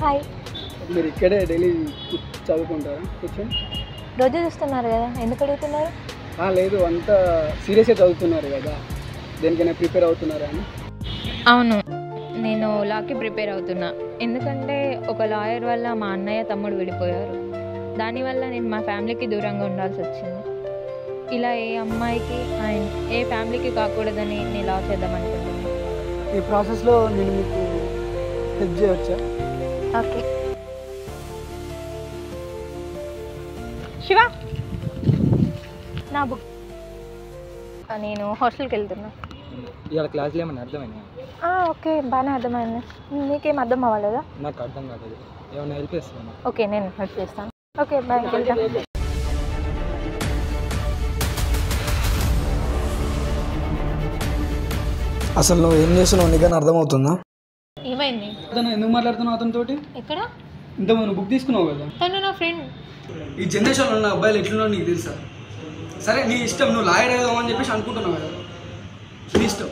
Hi. మీరు ఇక్కడే daily చదువుకుంటారా కూర్చొని? రోజు చూస్తున్నారు కదా, ఎందుకు అడుగుతున్నారు? లేదు, అంత సీరియస్గా చదువుతున్నారు కదా, దేనికైనా ప్రిపేర్ అవుతున్నారా అని. అవును, నేను లాకి ప్రిపేర్ అవుతున్నా. ఎందుకంటే ఒక లాయర్ వల్ల మా అన్నయ్య తమ్ముడు విడిపోయారు. దానివల్ల నేను మా ఫ్యామిలీకి దూరంగా ఉండాల్సి వచ్చింది. ఇలా ఏ అమ్మాయికి అండ్ ఏ ఫ్యామిలీకి కాకూడదని నేను లా చేద్దాం అనుకుంటున్నాను. ఈ ప్రాసెస్లో నేను మీకు హెల్ప్ చేయవచ్చా? ఓకే. శివ, నా బుక్. నేను హాస్టల్కి వెళ్తున్నా. ఇవాళ క్లాస్లో ఏమైనా అర్థమైనా? ఓకే, బాగానే అర్థమైంది. నీకేం అర్థం అవ్వలేదా? నాకు అర్థం కాలేదు, ఏమైనా హెల్ప్ చేస్తాను? ఓకే, నేను హెల్ప్ చేస్తాను. Okay, bye. వెళ్తా. అసలు నువ్వు ఏం చేస్తున్నావు నీకని అర్థమవుతుందా? ఏమైంది? అతను ఎందుకు మాట్లాడుతున్నావు అతనితోటి? ఎక్కడ? ఇంతకుముందు బుక్ తీసుకున్నావు కదా. తను నా ఫ్రెండ్. ఈ జనరేషన్లో ఉన్న అబ్బాయిలు ఎట్లున్నావు నీకు తెలుసా? సరే నీ ఇష్టం, నువ్వు లాయర్ అవుదామని చెప్పేసి అనుకుంటున్నావు కదా, నీ ఇష్టం.